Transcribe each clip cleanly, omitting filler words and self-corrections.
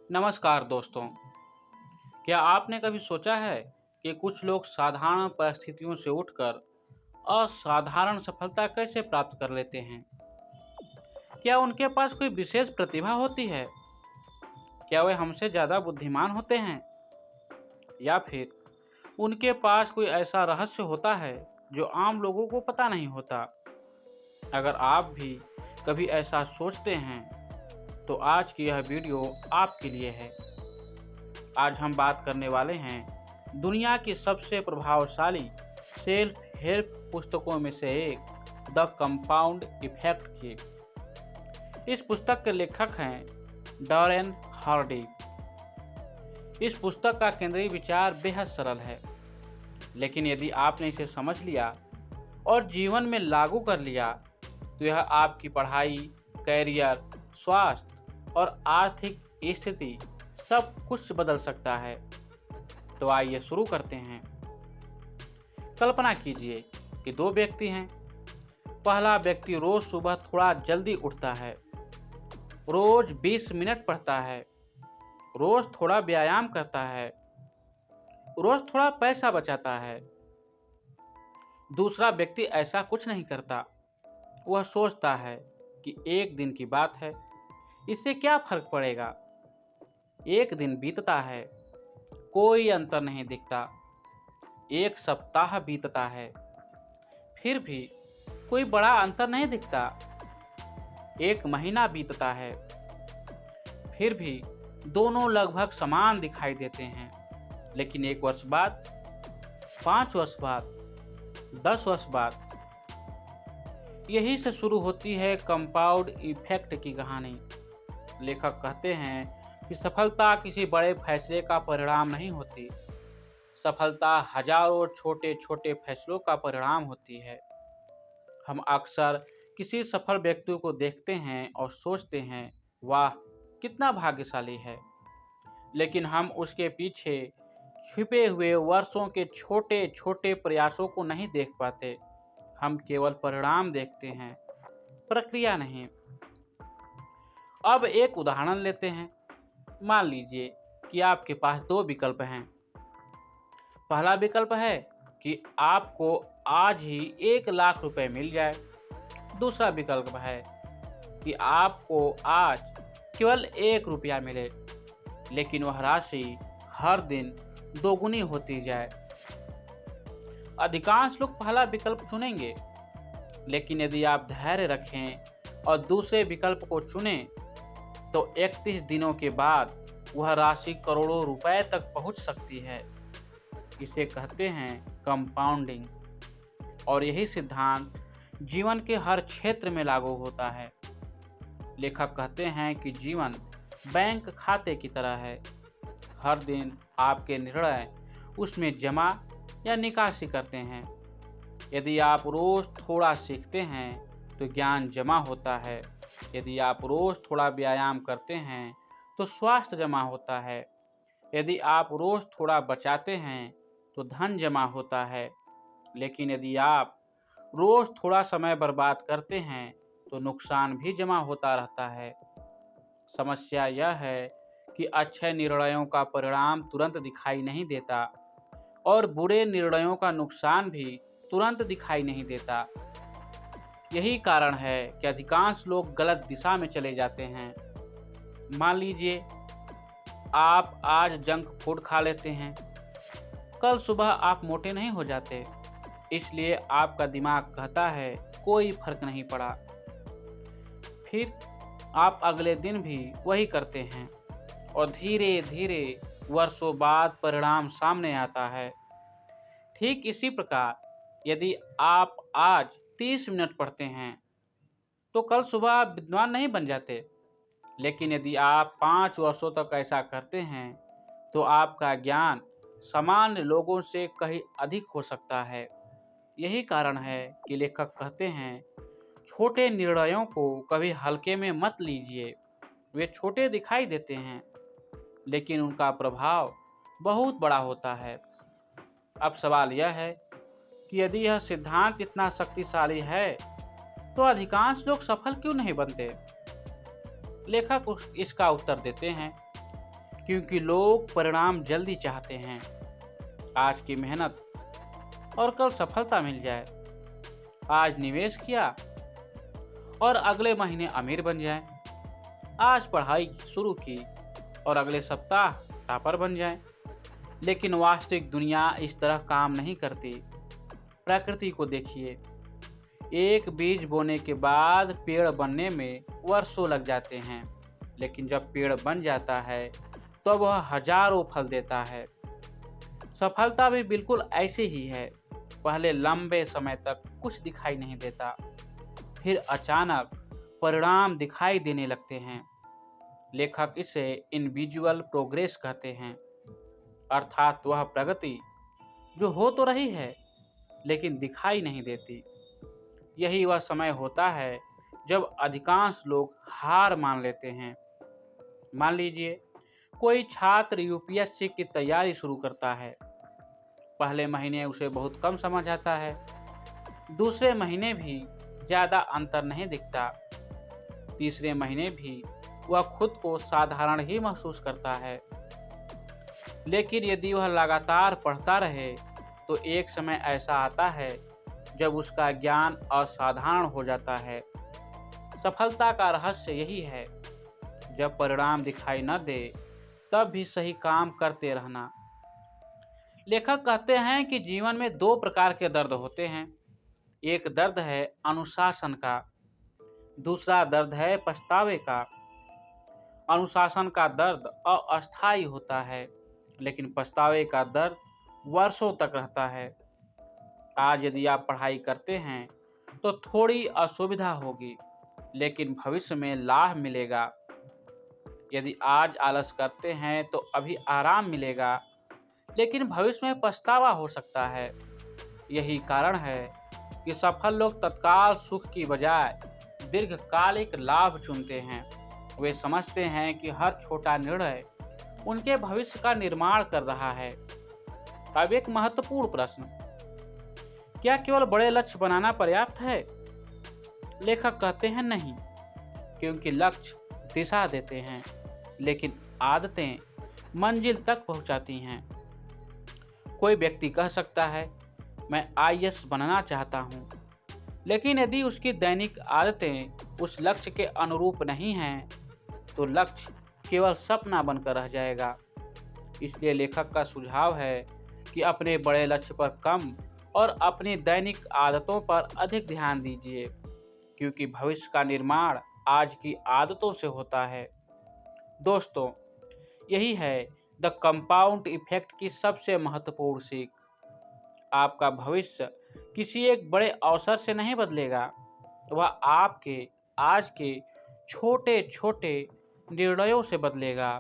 नमस्कार दोस्तों। क्या आपने कभी सोचा है कि कुछ लोग साधारण परिस्थितियों से उठकर असाधारण सफलता कैसे प्राप्त कर लेते हैं? क्या उनके पास कोई विशेष प्रतिभा होती है? क्या वे हमसे ज़्यादा बुद्धिमान होते हैं? या फिर उनके पास कोई ऐसा रहस्य होता है जो आम लोगों को पता नहीं होता? अगर आप भी कभी ऐसा सोचते हैं तो आज की यह वीडियो आपके लिए है। आज हम बात करने वाले हैं दुनिया की सबसे प्रभावशाली सेल्फ हेल्प पुस्तकों में से एक द कंपाउंड इफेक्ट की। इस पुस्तक के लेखक हैं डॉरेन हार्डी। इस पुस्तक का केंद्रीय विचार बेहद सरल है, लेकिन यदि आपने इसे समझ लिया और जीवन में लागू कर लिया तो यह आपकी पढ़ाई, कैरियर, स्वास्थ्य और आर्थिक स्थिति सब कुछ बदल सकता है। तो आइए शुरू करते हैं। कल्पना कीजिए कि दो व्यक्ति हैं। पहला व्यक्ति रोज सुबह थोड़ा जल्दी उठता है, रोज 20 मिनट पढ़ता है, रोज थोड़ा व्यायाम करता है, रोज थोड़ा पैसा बचाता है। दूसरा व्यक्ति ऐसा कुछ नहीं करता। वह सोचता है कि एक दिन की बात है, इससे क्या फर्क पड़ेगा। एक दिन बीतता है, कोई अंतर नहीं दिखता। एक सप्ताह बीतता है, फिर भी कोई बड़ा अंतर नहीं दिखता। एक महीना बीतता है, फिर भी दोनों लगभग समान दिखाई देते हैं। लेकिन 1 वर्ष बाद, 5 वर्ष बाद, 10 वर्ष बाद, यही से शुरू होती है कंपाउंड इफेक्ट की कहानी। लेखक कहते हैं कि सफलता किसी बड़े फैसले का परिणाम नहीं होती। सफलता हजारों छोटे छोटे फैसलों का परिणाम होती है। हम अक्सर किसी सफल व्यक्ति को देखते हैं और सोचते हैं, वाह कितना भाग्यशाली है। लेकिन हम उसके पीछे छिपे हुए वर्षों के छोटे छोटे प्रयासों को नहीं देख पाते। हम केवल परिणाम देखते हैं, प्रक्रिया नहीं। अब एक उदाहरण लेते हैं। मान लीजिए कि आपके पास 2 विकल्प हैं। पहला विकल्प है कि आपको आज ही 1 लाख रुपए मिल जाए। दूसरा विकल्प है कि आपको आज केवल 1 रुपया मिले, लेकिन वह राशि हर दिन दोगुनी होती जाए। अधिकांश लोग पहला विकल्प चुनेंगे, लेकिन यदि आप धैर्य रखें और दूसरे विकल्प को चुनें तो 31 दिनों के बाद वह राशि करोड़ों रुपए तक पहुंच सकती है। इसे कहते हैं कंपाउंडिंग, और यही सिद्धांत जीवन के हर क्षेत्र में लागू होता है। लेखक कहते हैं कि जीवन बैंक खाते की तरह है। हर दिन आपके निर्णय उसमें जमा या निकासी करते हैं। यदि आप रोज थोड़ा सीखते हैं तो ज्ञान जमा होता है। यदि आप रोज थोड़ा व्यायाम करते हैं तो स्वास्थ्य जमा होता है। यदि आप रोज थोड़ा बचाते हैं तो धन जमा होता है। लेकिन यदि आप रोज थोड़ा समय बर्बाद करते हैं तो नुकसान भी जमा होता रहता है। समस्या यह है कि अच्छे निर्णयों का परिणाम तुरंत दिखाई नहीं देता और बुरे निर्णयों का नुकसान भी तुरंत दिखाई नहीं देता। यही कारण है कि अधिकांश लोग गलत दिशा में चले जाते हैं। मान लीजिए आप आज जंक फूड खा लेते हैं, कल सुबह आप मोटे नहीं हो जाते, इसलिए आपका दिमाग कहता है कोई फर्क नहीं पड़ा। फिर आप अगले दिन भी वही करते हैं और धीरे धीरे वर्षों बाद परिणाम सामने आता है। ठीक इसी प्रकार यदि आप आज 30 मिनट पढ़ते हैं तो कल सुबह आप विद्वान नहीं बन जाते। लेकिन यदि आप 5 वर्षों तक ऐसा करते हैं तो आपका ज्ञान सामान्य लोगों से कहीं अधिक हो सकता है। यही कारण है कि लेखक कहते हैं, छोटे निर्णयों को कभी हल्के में मत लीजिए। वे छोटे दिखाई देते हैं, लेकिन उनका प्रभाव बहुत बड़ा होता है। अब सवाल यह है कि यदि यह सिद्धांत इतना शक्तिशाली है तो अधिकांश लोग सफल क्यों नहीं बनते? लेखक इसका उत्तर देते हैं क्योंकि लोग परिणाम जल्दी चाहते हैं। आज की मेहनत और कल सफलता मिल जाए। आज निवेश किया और अगले महीने अमीर बन जाए। आज पढ़ाई शुरू की और अगले सप्ताह टॉपर बन जाए। लेकिन वास्तविक दुनिया इस तरह काम नहीं करती। प्रकृति को देखिए, एक बीज बोने के बाद पेड़ बनने में वर्षों लग जाते हैं, लेकिन जब पेड़ बन जाता है तो वह हजारों फल देता है। सफलता भी बिल्कुल ऐसे ही है। पहले लंबे समय तक कुछ दिखाई नहीं देता, फिर अचानक परिणाम दिखाई देने लगते हैं। लेखक इसे इनविजुअल प्रोग्रेस कहते हैं, अर्थात वह प्रगति जो हो तो रही है लेकिन दिखाई नहीं देती। यही वह समय होता है जब अधिकांश लोग हार मान लेते हैं। मान लीजिए कोई छात्र यूपीएससी की तैयारी शुरू करता है। पहले महीने उसे बहुत कम समझ आता है, दूसरे महीने भी ज़्यादा अंतर नहीं दिखता, तीसरे महीने भी वह खुद को साधारण ही महसूस करता है। लेकिन यदि वह लगातार पढ़ता रहे तो एक समय ऐसा आता है जब उसका ज्ञान असाधारण हो जाता है। सफलता का रहस्य यही है, जब परिणाम दिखाई न दे तब भी सही काम करते रहना। लेखक कहते हैं कि जीवन में दो प्रकार के दर्द होते हैं। एक दर्द है अनुशासन का, दूसरा दर्द है पछतावे का। अनुशासन का दर्द अस्थायी होता है, लेकिन पछतावे का दर्द वर्षों तक रहता है। आज यदि आप पढ़ाई करते हैं तो थोड़ी असुविधा होगी, लेकिन भविष्य में लाभ मिलेगा। यदि आज आलस करते हैं तो अभी आराम मिलेगा, लेकिन भविष्य में पछतावा हो सकता है। यही कारण है कि सफल लोग तत्काल सुख की बजाय दीर्घकालिक लाभ चुनते हैं। वे समझते हैं कि हर छोटा निर्णय उनके भविष्य का निर्माण कर रहा है। अब एक महत्वपूर्ण प्रश्न, क्या केवल बड़े लक्ष्य बनाना पर्याप्त है? लेखक कहते हैं नहीं, क्योंकि लक्ष्य दिशा देते हैं, लेकिन आदतें मंजिल तक पहुंचाती हैं। कोई व्यक्ति कह सकता है मैं आईएएस बनना चाहता हूं, लेकिन यदि उसकी दैनिक आदतें उस लक्ष्य के अनुरूप नहीं हैं तो लक्ष्य केवल सपना बनकर रह जाएगा। इसलिए लेखक का सुझाव है कि अपने बड़े लक्ष्य पर कम और अपनी दैनिक आदतों पर अधिक ध्यान दीजिए, क्योंकि भविष्य का निर्माण आज की आदतों से होता है। दोस्तों, यही है द कंपाउंड इफेक्ट की सबसे महत्वपूर्ण सीख। आपका भविष्य किसी एक बड़े अवसर से नहीं बदलेगा, वह आपके आज के छोटे छोटे निर्णयों से बदलेगा।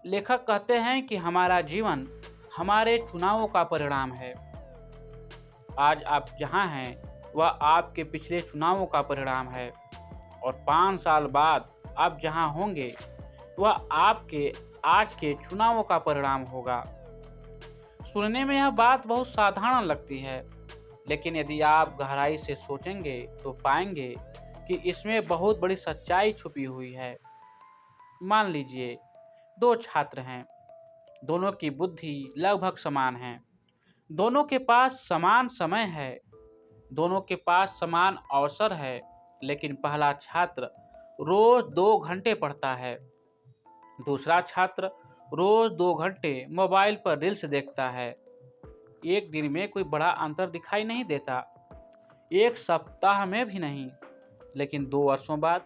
लेखक कहते हैं कि हमारा जीवन हमारे चुनावों का परिणाम है। आज आप जहां हैं वह आपके पिछले चुनावों का परिणाम है, और 5 साल बाद आप जहां होंगे वह आपके आज के चुनावों का परिणाम होगा। सुनने में यह बात बहुत साधारण लगती है, लेकिन यदि आप गहराई से सोचेंगे तो पाएंगे कि इसमें बहुत बड़ी सच्चाई छुपी हुई है। मान लीजिए 2 छात्र हैं, दोनों की बुद्धि लगभग समान है, दोनों के पास समान समय है, दोनों के पास समान अवसर है, लेकिन पहला छात्र रोज 2 घंटे पढ़ता है, दूसरा छात्र रोज 2 घंटे मोबाइल पर रील्स देखता है। एक दिन में कोई बड़ा अंतर दिखाई नहीं देता, एक सप्ताह में भी नहीं, लेकिन 2 वर्षों बाद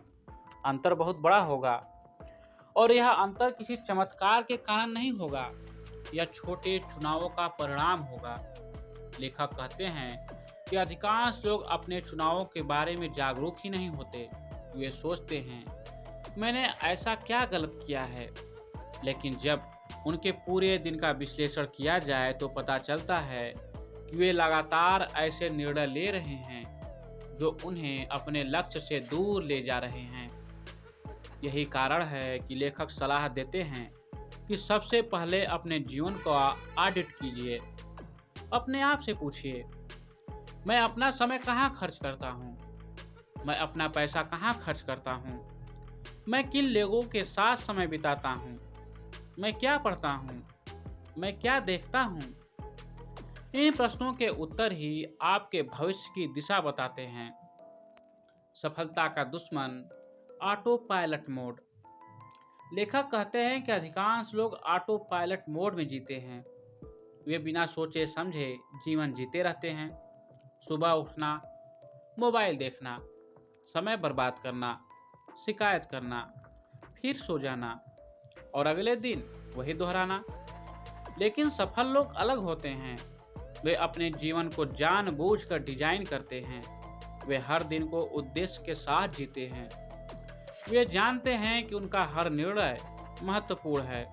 अंतर बहुत बड़ा होगा। और यह अंतर किसी चमत्कार के कारण नहीं होगा, यह छोटे चुनावों का परिणाम होगा। लेखक कहते हैं कि अधिकांश लोग अपने चुनावों के बारे में जागरूक ही नहीं होते। वे सोचते हैं मैंने ऐसा क्या गलत किया है, लेकिन जब उनके पूरे दिन का विश्लेषण किया जाए तो पता चलता है कि वे लगातार ऐसे निर्णय ले रहे हैं जो उन्हें अपने लक्ष्य से दूर ले जा रहे हैं। यही कारण है कि लेखक सलाह देते हैं कि सबसे पहले अपने जीवन का ऑडिट कीजिए। अपने आप से पूछिए, मैं अपना समय कहाँ खर्च करता हूँ, मैं अपना पैसा कहाँ खर्च करता हूँ, मैं किन लोगों के साथ समय बिताता हूँ, मैं क्या पढ़ता हूँ, मैं क्या देखता हूँ। इन प्रश्नों के उत्तर ही आपके भविष्य की दिशा बताते हैं। सफलता का दुश्मन, ऑटो पायलट मोड। लेखक कहते हैं कि अधिकांश लोग ऑटो पायलट मोड में जीते हैं। वे बिना सोचे समझे जीवन जीते रहते हैं। सुबह उठना, मोबाइल देखना, समय बर्बाद करना, शिकायत करना, फिर सो जाना और अगले दिन वही दोहराना। लेकिन सफल लोग अलग होते हैं। वे अपने जीवन को जानबूझकर डिजाइन करते हैं। वे हर दिन को उद्देश्य के साथ जीते हैं। वे जानते हैं कि उनका हर निर्णय महत्वपूर्ण है।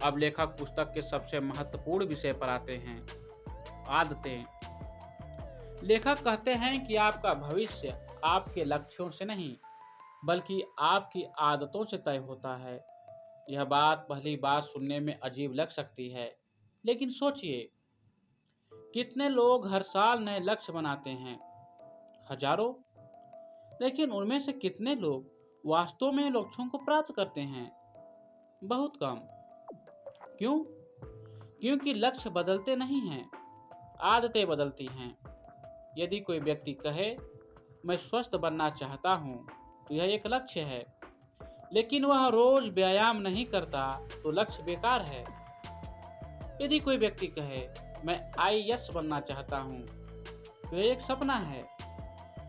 अब लेखक पुस्तक के सबसे महत्वपूर्ण विषय पर आते हैं, आदतें। लेखक कहते हैं कि आपका भविष्य आपके लक्ष्यों से नहीं, बल्कि आपकी आदतों से तय होता है। यह बात पहली बार सुनने में अजीब लग सकती है, लेकिन सोचिए, कितने लोग हर साल नए लक्ष्य बनाते हैं? हजारों। लेकिन उनमें से कितने लोग वास्तव में लक्ष्यों को प्राप्त करते हैं? बहुत कम। क्यों? क्योंकि लक्ष्य बदलते नहीं हैं, आदतें बदलती हैं। यदि कोई व्यक्ति कहे, मैं स्वस्थ बनना चाहता हूँ, तो यह एक लक्ष्य है। लेकिन वह रोज व्यायाम नहीं करता, तो लक्ष्य बेकार है। यदि कोई व्यक्ति कहे, मैं आईएएस बनना चाहता हूँ, तो यह एक सपना है।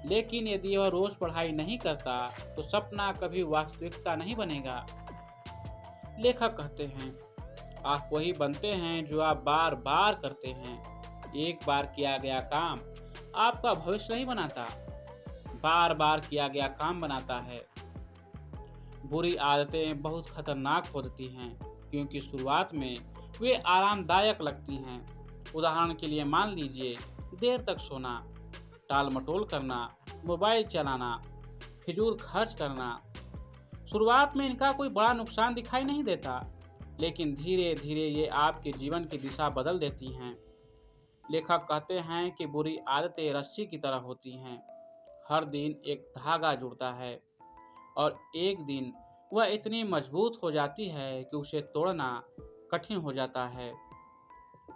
लेकिन यदि वह रोज पढ़ाई नहीं करता, तो सपना कभी वास्तविकता नहीं बनेगा। लेखक कहते हैं, आप वही बनते हैं जो आप बार बार करते हैं। एक बार किया गया काम आपका भविष्य नहीं बनाता, बार बार किया गया काम बनाता है। बुरी आदतें बहुत खतरनाक होती हैं, क्योंकि शुरुआत में वे आरामदायक लगती हैं। उदाहरण के लिए मान लीजिए, देर तक सोना, टाल मटोल करना, मोबाइल चलाना, फिजूल खर्च करना। शुरुआत में इनका कोई बड़ा नुकसान दिखाई नहीं देता, लेकिन धीरे धीरे ये आपके जीवन की दिशा बदल देती हैं। लेखक कहते हैं कि बुरी आदतें रस्सी की तरह होती हैं। हर दिन एक धागा जुड़ता है और एक दिन वह इतनी मजबूत हो जाती है कि उसे तोड़ना कठिन हो जाता है।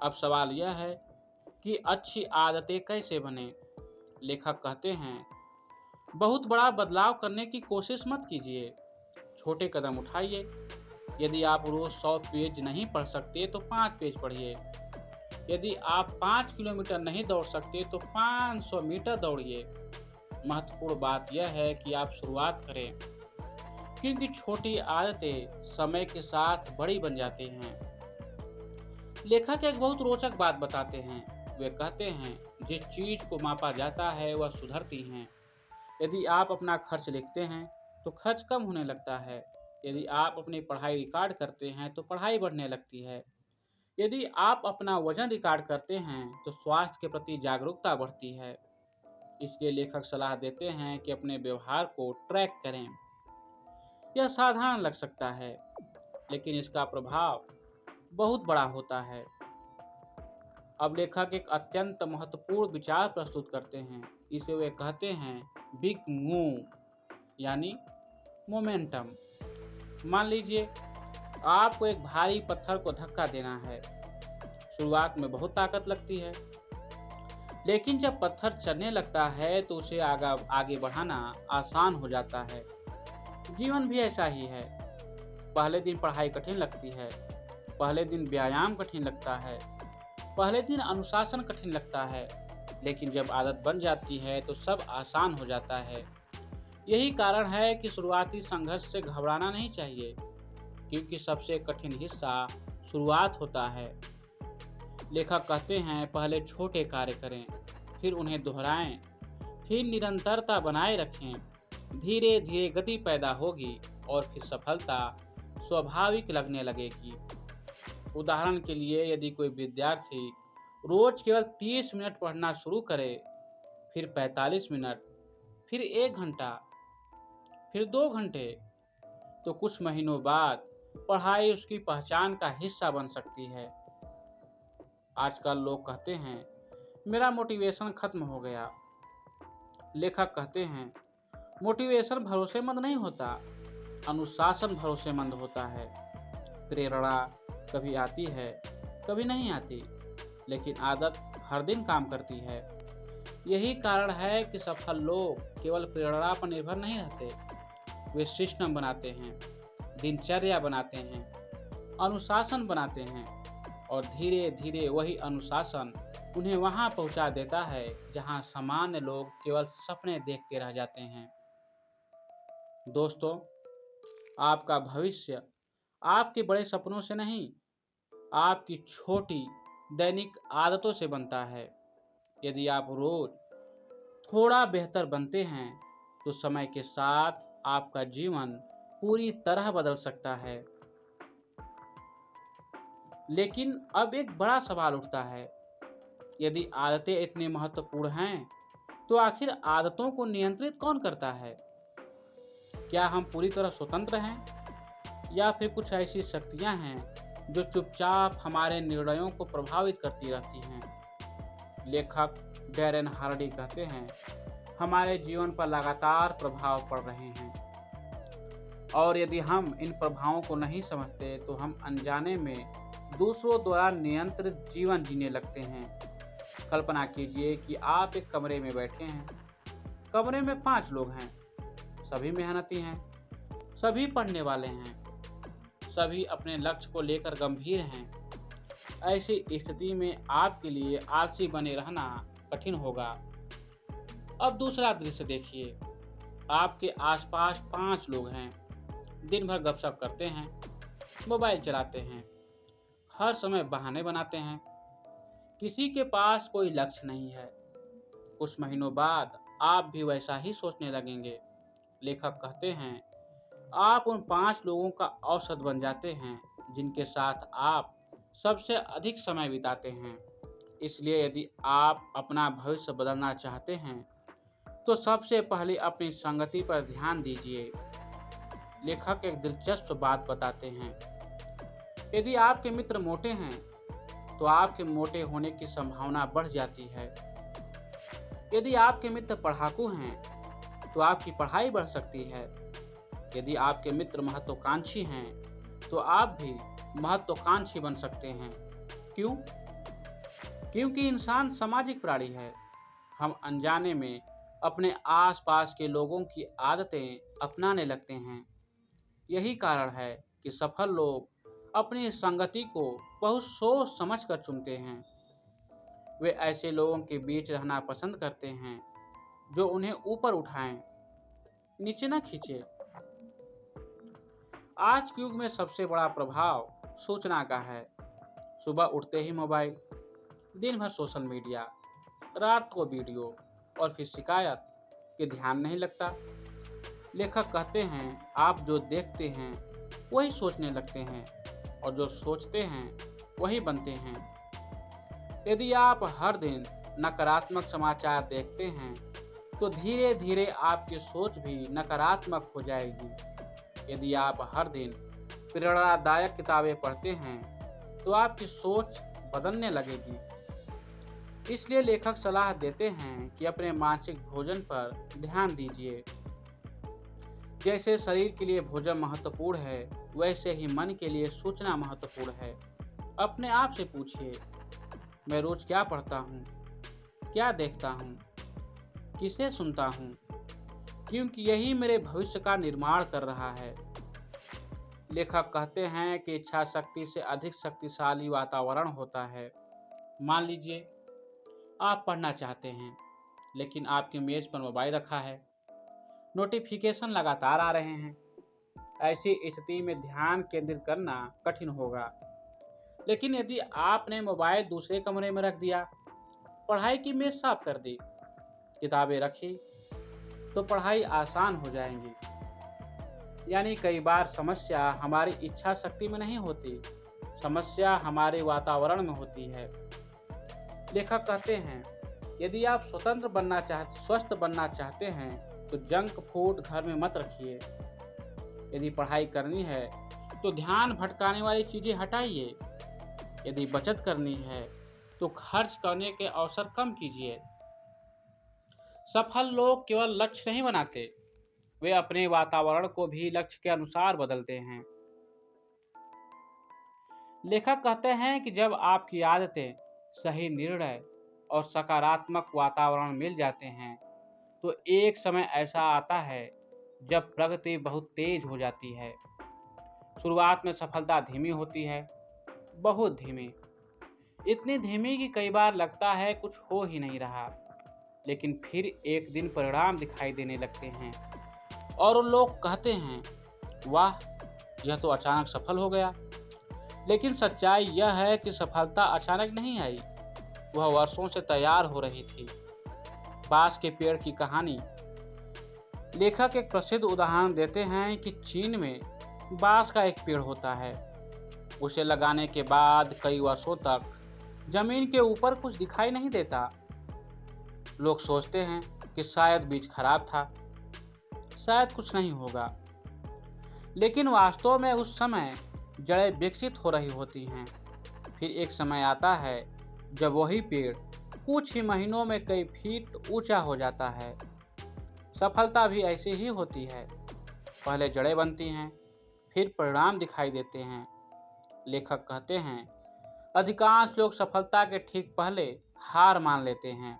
अब सवाल यह है कि अच्छी आदतें कैसे बने। लेखक कहते हैं, बहुत बड़ा बदलाव करने की कोशिश मत कीजिए, छोटे कदम उठाइए। यदि आप रोज 100 पेज नहीं पढ़ सकते तो 5 पेज पढ़िए। यदि आप 5 किलोमीटर नहीं दौड़ सकते तो 500 मीटर दौड़िए। महत्वपूर्ण बात यह है कि आप शुरुआत करें, क्योंकि छोटी आदतें समय के साथ बड़ी बन जाती हैं। लेखक एक बहुत रोचक बात बताते हैं। वे कहते हैं, जिस चीज को मापा जाता है वह सुधरती हैं। यदि आप अपना खर्च लिखते हैं तो खर्च कम होने लगता है। यदि आप अपनी पढ़ाई रिकॉर्ड करते हैं तो पढ़ाई बढ़ने लगती है। यदि आप अपना वजन रिकॉर्ड करते हैं तो स्वास्थ्य के प्रति जागरूकता बढ़ती है। इसलिए लेखक सलाह देते हैं कि अपने व्यवहार को ट्रैक करें। यह साधारण लग सकता है, लेकिन इसका प्रभाव बहुत बड़ा होता है। अब लेखक एक अत्यंत महत्वपूर्ण विचार प्रस्तुत करते हैं। इसे वे कहते हैं बिग मूव, यानी मोमेंटम। मान लीजिए, आपको एक भारी पत्थर को धक्का देना है। शुरुआत में बहुत ताकत लगती है, लेकिन जब पत्थर चलने लगता है तो उसे आगे बढ़ाना आसान हो जाता है। जीवन भी ऐसा ही है। पहले दिन पढ़ाई कठिन लगती है, पहले दिन व्यायाम कठिन लगता है, पहले दिन अनुशासन कठिन लगता है, लेकिन जब आदत बन जाती है तो सब आसान हो जाता है। यही कारण है कि शुरुआती संघर्ष से घबराना नहीं चाहिए, क्योंकि सबसे कठिन हिस्सा शुरुआत होता है। लेखक कहते हैं, पहले छोटे कार्य करें, फिर उन्हें दोहराएं, फिर निरंतरता बनाए रखें। धीरे धीरे गति पैदा होगी और फिर सफलता स्वाभाविक लगने लगेगी। उदाहरण के लिए, यदि कोई विद्यार्थी रोज केवल 30 मिनट पढ़ना शुरू करे, फिर 45 मिनट, फिर 1 घंटा, फिर 2 घंटे, तो कुछ महीनों बाद पढ़ाई उसकी पहचान का हिस्सा बन सकती है। आजकल लोग कहते हैं, मेरा मोटिवेशन खत्म हो गया। लेखक कहते हैं, मोटिवेशन भरोसेमंद नहीं होता, अनुशासन भरोसेमंद होता है। प्रेरणा कभी आती है, कभी नहीं आती, लेकिन आदत हर दिन काम करती है। यही कारण है कि सफल लोग केवल प्रेरणा पर निर्भर नहीं रहते। वे सिस्टम बनाते हैं, दिनचर्या बनाते हैं, अनुशासन बनाते हैं और धीरे धीरे वही अनुशासन उन्हें वहां पहुंचा देता है जहां सामान्य लोग केवल सपने देखते रह जाते हैं। दोस्तों, आपका भविष्य आपके बड़े सपनों से नहीं, आपकी छोटी दैनिक आदतों से बनता है। यदि आप रोज थोड़ा बेहतर बनते हैं तो समय के साथ आपका जीवन पूरी तरह बदल सकता है। लेकिन अब एक बड़ा सवाल उठता है, यदि आदतें इतनी महत्वपूर्ण हैं तो आखिर आदतों को नियंत्रित कौन करता है? क्या हम पूरी तरह स्वतंत्र हैं या फिर कुछ ऐसी शक्तियां हैं जो चुपचाप हमारे निर्णयों को प्रभावित करती रहती हैं? लेखक डैरेन हार्डी कहते हैं, हमारे जीवन पर लगातार प्रभाव पड़ रहे हैं और यदि हम इन प्रभावों को नहीं समझते तो हम अनजाने में दूसरों द्वारा नियंत्रित जीवन जीने लगते हैं। कल्पना कीजिए कि आप एक कमरे में बैठे हैं। कमरे में 5 लोग हैं, सभी मेहनती हैं, सभी पढ़ने वाले हैं, सभी अपने लक्ष्य को लेकर गंभीर हैं। ऐसी स्थिति में आपके लिए आलसी बने रहना कठिन होगा। अब दूसरा दृश्य देखिए, आपके आसपास 5 लोग हैं, दिन भर गपशप करते हैं, मोबाइल चलाते हैं, हर समय बहाने बनाते हैं, किसी के पास कोई लक्ष्य नहीं है। कुछ महीनों बाद आप भी वैसा ही सोचने लगेंगे। लेखक कहते हैं, आप उन 5 लोगों का औसत बन जाते हैं जिनके साथ आप सबसे अधिक समय बिताते हैं। इसलिए यदि आप अपना भविष्य बदलना चाहते हैं तो सबसे पहले अपनी संगति पर ध्यान दीजिए। लेखक एक दिलचस्प बात बताते हैं, यदि आपके मित्र मोटे हैं तो आपके मोटे होने की संभावना बढ़ जाती है। यदि आपके मित्र पढ़ाकू हैं तो आपकी पढ़ाई बढ़ सकती है। यदि आपके मित्र महत्वाकांक्षी हैं तो आप भी महत्वाकांक्षी बन सकते हैं। क्यों? क्योंकि इंसान सामाजिक प्राणी है। हम अनजाने में अपने आसपास के लोगों की आदतें अपनाने लगते हैं। यही कारण है कि सफल लोग अपनी संगति को बहुत सोच समझ कर चुनते हैं। वे ऐसे लोगों के बीच रहना पसंद करते हैं जो उन्हें ऊपर उठाएं, नीचे न खींचे। आज के युग में सबसे बड़ा प्रभाव सूचना का है। सुबह उठते ही मोबाइल, दिन भर सोशल मीडिया, रात को वीडियो और फिर शिकायत कि ध्यान नहीं लगता। लेखक कहते हैं, आप जो देखते हैं वही सोचने लगते हैं और जो सोचते हैं वही बनते हैं। यदि आप हर दिन नकारात्मक समाचार देखते हैं तो धीरे धीरे आपकी सोच भी नकारात्मक हो जाएगी। यदि आप हर दिन प्रेरणादायक किताबें पढ़ते हैं तो आपकी सोच बदलने लगेगी। इसलिए लेखक सलाह देते हैं कि अपने मानसिक भोजन पर ध्यान दीजिए। जैसे शरीर के लिए भोजन महत्वपूर्ण है, वैसे ही मन के लिए सूचना महत्वपूर्ण है। अपने आप से पूछिए, मैं रोज क्या पढ़ता हूँ, क्या देखता हूँ, किसे सुनता हूँ, क्योंकि यही मेरे भविष्य का निर्माण कर रहा है। लेखक कहते हैं कि इच्छा शक्ति से अधिक शक्तिशाली वातावरण होता है। मान लीजिए आप पढ़ना चाहते हैं लेकिन आपकी मेज पर मोबाइल रखा है, नोटिफिकेशन लगातार आ रहे हैं। ऐसी स्थिति में ध्यान केंद्रित करना कठिन होगा। लेकिन यदि आपने मोबाइल दूसरे कमरे में रख दिया, पढ़ाई की मेज साफ कर दी, किताबें रखी, तो पढ़ाई आसान हो जाएगी। यानी कई बार समस्या हमारी इच्छा शक्ति में नहीं होती, समस्या हमारे वातावरण में होती है। लेखक कहते हैं, यदि आप स्वस्थ बनना चाहते हैं तो जंक फूड घर में मत रखिए। यदि पढ़ाई करनी है तो ध्यान भटकाने वाली चीज़ें हटाइए। यदि बचत करनी है तो खर्च करने के अवसर कम कीजिए। सफल लोग केवल लक्ष्य नहीं बनाते, वे अपने वातावरण को भी लक्ष्य के अनुसार बदलते हैं। लेखक कहते हैं कि जब आपकी आदतें, सही निर्णय और सकारात्मक वातावरण मिल जाते हैं, तो एक समय ऐसा आता है जब प्रगति बहुत तेज हो जाती है। शुरुआत में सफलता धीमी होती है, बहुत धीमी, इतनी धीमी कि कई बार लगता है कुछ हो ही नहीं रहा। लेकिन फिर एक दिन परिणाम दिखाई देने लगते हैं और लोग कहते हैं, वाह, यह तो अचानक सफल हो गया। लेकिन सच्चाई यह है कि सफलता अचानक नहीं आई, वह वर्षों से तैयार हो रही थी। बांस के पेड़ की कहानी। लेखक एक प्रसिद्ध उदाहरण देते हैं कि चीन में बांस का एक पेड़ होता है। उसे लगाने के बाद कई वर्षों तक जमीन के ऊपर कुछ दिखाई नहीं देता। लोग सोचते हैं कि शायद बीज खराब था, शायद कुछ नहीं होगा। लेकिन वास्तव में उस समय जड़ें विकसित हो रही होती हैं। फिर एक समय आता है जब वही पेड़ कुछ ही महीनों में कई फीट ऊंचा हो जाता है। सफलता भी ऐसी ही होती है। पहले जड़ें बनती हैं, फिर परिणाम दिखाई देते हैं। लेखक कहते हैं, अधिकांश लोग सफलता के ठीक पहले हार मान लेते हैं।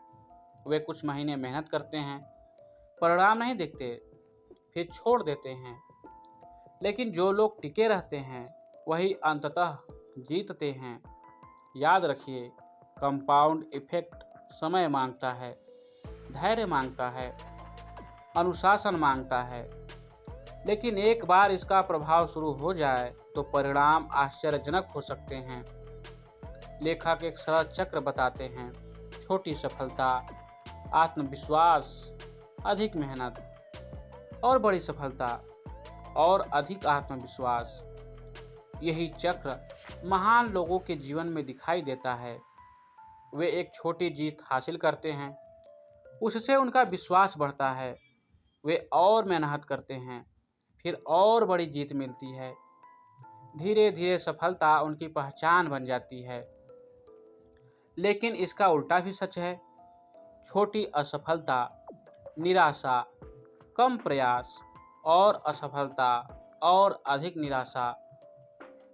वे कुछ महीने मेहनत करते हैं, परिणाम नहीं दिखते, फिर छोड़ देते हैं। लेकिन जो लोग टिके रहते हैं वही अंततः जीतते हैं। याद रखिए, कंपाउंड इफेक्ट समय मांगता है, धैर्य मांगता है, अनुशासन मांगता है। लेकिन एक बार इसका प्रभाव शुरू हो जाए तो परिणाम आश्चर्यजनक हो सकते हैं। लेखक एक सरल चक्र बताते हैं, छोटी सफलता, आत्मविश्वास, अधिक मेहनत और बड़ी सफलता और अधिक आत्मविश्वास। यही चक्र महान लोगों के जीवन में दिखाई देता है। वे एक छोटी जीत हासिल करते हैं, उससे उनका विश्वास बढ़ता है। वे और मेहनत करते हैं, फिर और बड़ी जीत मिलती है। धीरे धीरे सफलता उनकी पहचान बन जाती है। लेकिन इसका उल्टा भी सच है। छोटी असफलता, निराशा, कम प्रयास और असफलता और अधिक निराशा।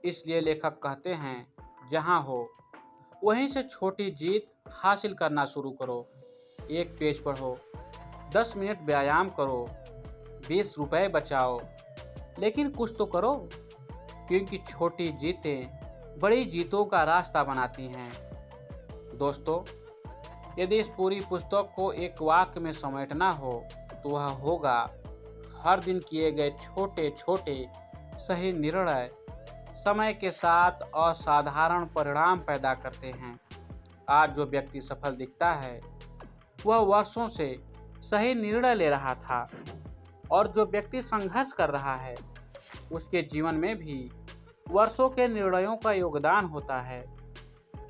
इसलिए लेखक कहते हैं, जहाँ हो वहीं से छोटी जीत हासिल करना शुरू करो। एक पेज पढ़ो, 10 मिनट व्यायाम करो, 20 रुपए बचाओ, लेकिन कुछ तो करो, क्योंकि छोटी जीतें बड़ी जीतों का रास्ता बनाती हैं। दोस्तों, यदि इस पूरी पुस्तक को एक वाक्य में समेटना हो तो वह होगा, हर दिन किए गए छोटे छोटे सही निर्णय समय के साथ असाधारण परिणाम पैदा करते हैं। आज जो व्यक्ति सफल दिखता है वह वर्षों से सही निर्णय ले रहा था, और जो व्यक्ति संघर्ष कर रहा है उसके जीवन में भी वर्षों के निर्णयों का योगदान होता है।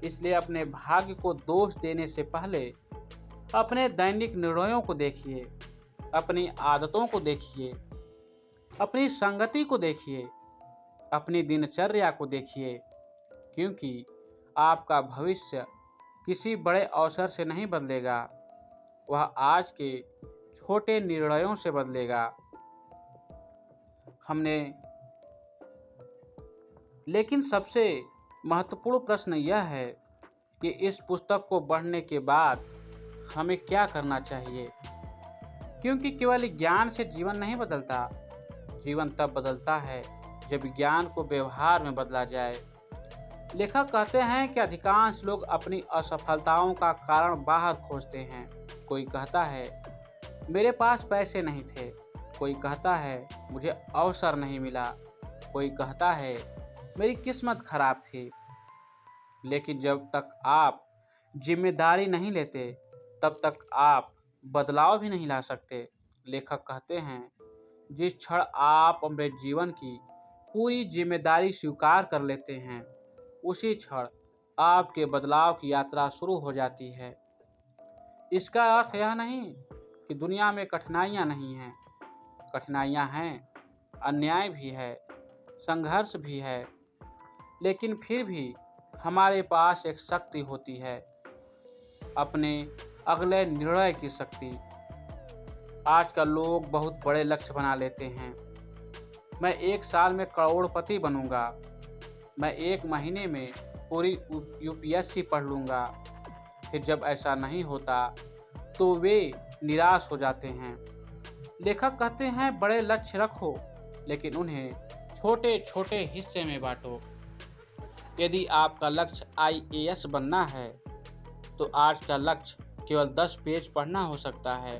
इसलिए अपने भाग्य को दोष देने से पहले अपने दैनिक निर्णयों को देखिए, अपनी आदतों को देखिए, अपनी संगति को देखिए, अपनी दिनचर्या को देखिए, क्योंकि आपका भविष्य किसी बड़े अवसर से नहीं बदलेगा, वह आज के छोटे निर्णयों से बदलेगा। लेकिन सबसे महत्वपूर्ण प्रश्न यह है कि इस पुस्तक को पढ़ने के बाद हमें क्या करना चाहिए, क्योंकि केवल ज्ञान से जीवन नहीं बदलता। जीवन तब बदलता है जब ज्ञान को व्यवहार में बदला जाए। लेखक कहते हैं कि अधिकांश लोग अपनी असफलताओं का कारण बाहर खोजते हैं। कोई कहता है, मेरे पास पैसे नहीं थे। कोई कहता है, मुझे अवसर नहीं मिला। कोई कहता है, मेरी किस्मत खराब थी। लेकिन जब तक आप जिम्मेदारी नहीं लेते तब तक आप बदलाव भी नहीं ला सकते। लेखक कहते हैं, जिस क्षण आप अपने जीवन की पूरी जिम्मेदारी स्वीकार कर लेते हैं, उसी क्षण आपके बदलाव की यात्रा शुरू हो जाती है। इसका अर्थ यह नहीं कि दुनिया में कठिनाइयाँ नहीं हैं। कठिनाइयाँ हैं, अन्याय भी है, संघर्ष भी है, लेकिन फिर भी हमारे पास एक शक्ति होती है, अपने अगले निर्णय की शक्ति। आजकल लोग बहुत बड़े लक्ष्य बना लेते हैं। मैं 1 साल में करोड़पति बनूंगा, मैं 1 महीने में पूरी यूपीएससी पढ़ लूँगा। फिर जब ऐसा नहीं होता तो वे निराश हो जाते हैं। लेखक कहते हैं बड़े लक्ष्य रखो, लेकिन उन्हें छोटे छोटे हिस्से में बांटो। यदि आपका लक्ष्य आईएएस बनना है तो आज का लक्ष्य केवल 10 पेज पढ़ना हो सकता है।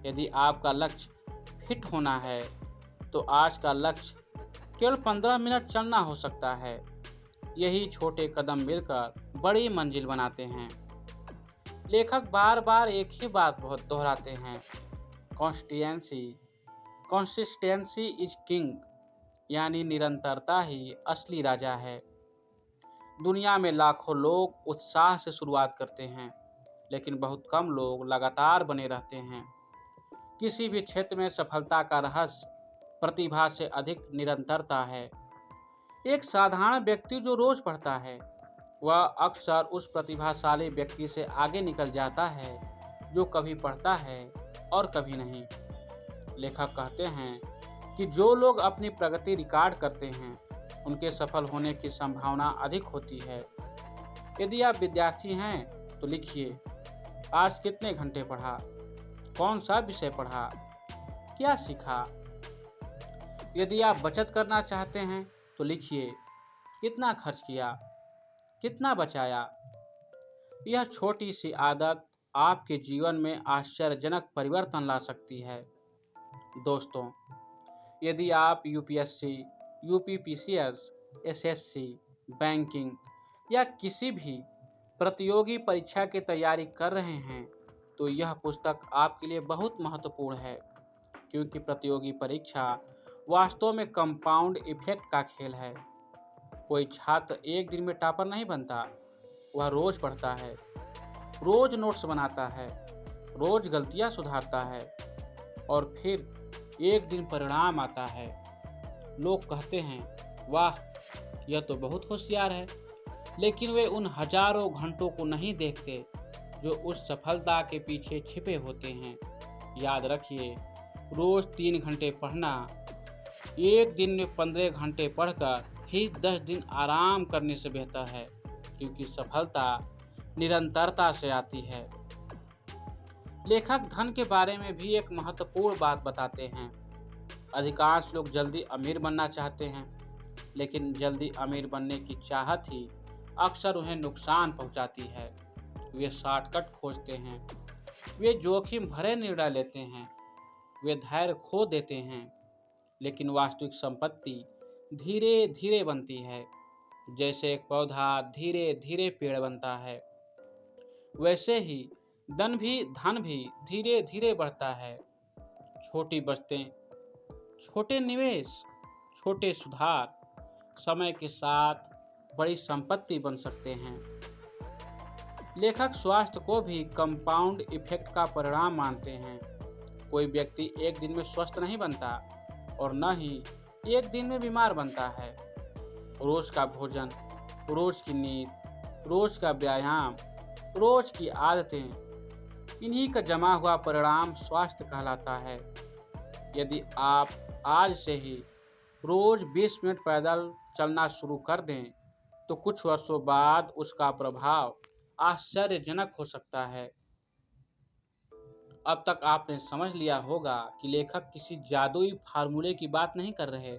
यदि आपका लक्ष्य फिट होना है तो आज का लक्ष्य केवल 15 मिनट चलना हो सकता है। यही छोटे कदम मिलकर बड़ी मंजिल बनाते हैं। लेखक बार बार एक ही बात बहुत दोहराते हैं, कंसिस्टेंसी इज किंग, यानी निरंतरता ही असली राजा है। दुनिया में लाखों लोग उत्साह से शुरुआत करते हैं, लेकिन बहुत कम लोग लगातार बने रहते हैं। किसी भी क्षेत्र में सफलता का रहस्य प्रतिभा से अधिक निरंतरता है। एक साधारण व्यक्ति जो रोज पढ़ता है वह अक्सर उस प्रतिभाशाली व्यक्ति से आगे निकल जाता है जो कभी पढ़ता है और कभी नहीं। लेखक कहते हैं कि जो लोग अपनी प्रगति रिकॉर्ड करते हैं उनके सफल होने की संभावना अधिक होती है। यदि आप विद्यार्थी हैं तो लिखिए, आज कितने घंटे पढ़ा, कौन सा विषय पढ़ा, क्या सीखा। यदि आप बचत करना चाहते हैं तो लिखिए, कितना खर्च किया, कितना बचाया। यह छोटी सी आदत आपके जीवन में आश्चर्यजनक परिवर्तन ला सकती है। दोस्तों, यदि आप यूपीएससी, यूपीपीसीएस, एसएससी, बैंकिंग या किसी भी प्रतियोगी परीक्षा की तैयारी कर रहे हैं तो यह पुस्तक आपके लिए बहुत महत्वपूर्ण है, क्योंकि प्रतियोगी परीक्षा वास्तव में कंपाउंड इफेक्ट का खेल है। कोई छात्र एक दिन में टॉपर नहीं बनता, वह रोज पढ़ता है, रोज नोट्स बनाता है, रोज गलतियां सुधारता है और फिर एक दिन परिणाम आता है। लोग कहते हैं, वाह, यह तो बहुत होशियार है, लेकिन वे उन हजारों घंटों को नहीं देखते जो उस सफलता के पीछे छिपे होते हैं। याद रखिए, रोज 3 घंटे पढ़ना एक दिन में 15 घंटे पढ़कर ही 10 दिन आराम करने से बेहतर है, क्योंकि सफलता निरंतरता से आती है। लेखक धन के बारे में भी एक महत्वपूर्ण बात बताते हैं। अधिकांश लोग जल्दी अमीर बनना चाहते हैं, लेकिन जल्दी अमीर बनने की चाहत ही अक्सर उन्हें नुकसान पहुंचाती है। वे शॉर्टकट खोजते हैं, वे जोखिम भरे निर्णय लेते हैं, वे धैर्य खो देते हैं, लेकिन वास्तविक संपत्ति धीरे धीरे बनती है। जैसे एक पौधा धीरे धीरे पेड़ बनता है, वैसे ही धन भी धीरे धीरे बढ़ता है। छोटी बचतें, छोटे निवेश, छोटे सुधार समय के साथ बड़ी संपत्ति बन सकते हैं। लेखक स्वास्थ्य को भी कंपाउंड इफेक्ट का परिणाम मानते हैं। कोई व्यक्ति एक दिन में स्वस्थ नहीं बनता और न ही एक दिन में बीमार बनता है। रोज का भोजन, रोज की नींद, रोज का व्यायाम, रोज की आदतें, इन्हीं का जमा हुआ परिणाम स्वास्थ्य कहलाता है। यदि आप आज से ही रोज 20 मिनट पैदल चलना शुरू कर दें तो कुछ वर्षों बाद उसका प्रभाव आश्चर्यजनक हो सकता है। अब तक आपने समझ लिया होगा कि लेखक किसी जादुई फार्मूले की बात नहीं कर रहे,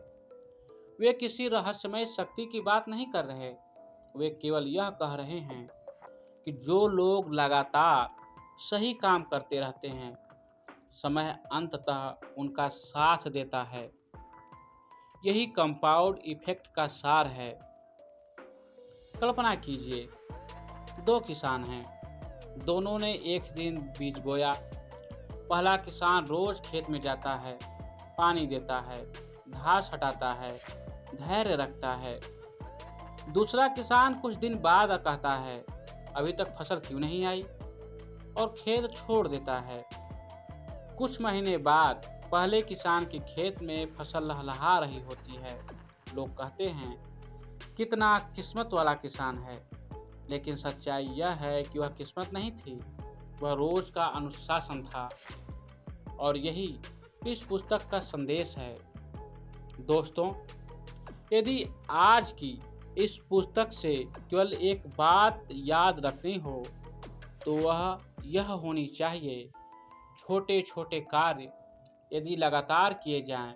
वे किसी रहस्यमय शक्ति की बात नहीं कर रहे। वे केवल यह कह रहे हैं कि जो लोग लगातार सही काम करते रहते हैं, समय अंततः उनका साथ देता है। यही कंपाउंड इफेक्ट का सार है। कल्पना कीजिए, 2 किसान हैं, दोनों ने एक दिन बीज बोया। पहला किसान रोज खेत में जाता है, पानी देता है, घास हटाता है, धैर्य रखता है। दूसरा किसान कुछ दिन बाद कहता है, अभी तक फसल क्यों नहीं आई, और खेत छोड़ देता है। कुछ महीने बाद पहले किसान के खेत में फसल लहलहा रही होती है। लोग कहते हैं, कितना किस्मत वाला किसान है, लेकिन सच्चाई यह है कि वह किस्मत नहीं थी, वह रोज का अनुशासन था। और यही इस पुस्तक का संदेश है। दोस्तों, यदि आज की इस पुस्तक से केवल एक बात याद रखनी हो तो वह यह होनी चाहिए, छोटे छोटे कार्य यदि लगातार किए जाएं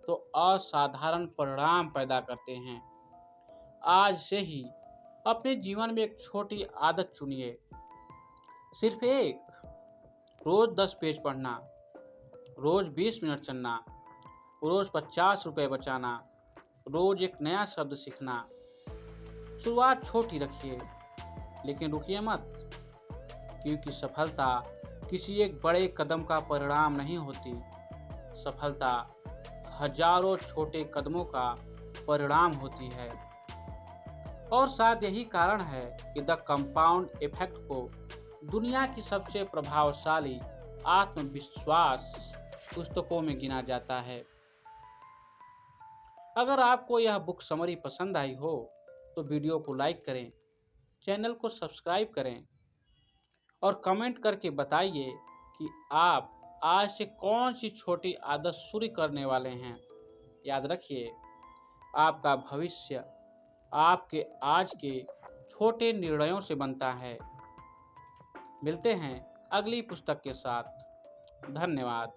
तो असाधारण परिणाम पैदा करते हैं। आज से ही अपने जीवन में एक छोटी आदत चुनिए, सिर्फ एक। रोज 10 पेज पढ़ना, रोज 20 मिनट चलना, रोज 50 रुपए बचाना, रोज एक नया शब्द सीखना। शुरुआत छोटी रखिए, लेकिन रुकिए मत, क्योंकि सफलता किसी एक बड़े कदम का परिणाम नहीं होती। सफलता हजारों छोटे कदमों का परिणाम होती है। और शायद यही कारण है कि द कंपाउंड इफेक्ट को दुनिया की सबसे प्रभावशाली आत्मविश्वास पुस्तकों में गिना जाता है। अगर आपको यह बुक समरी पसंद आई हो तो वीडियो को लाइक करें, चैनल को सब्सक्राइब करें और कमेंट करके बताइए कि आप आज से कौन सी छोटी आदत शुरू करने वाले हैं। याद रखिए, आपका भविष्य आपके आज के छोटे निर्णयों से बनता है। मिलते हैं अगली पुस्तक के साथ। धन्यवाद।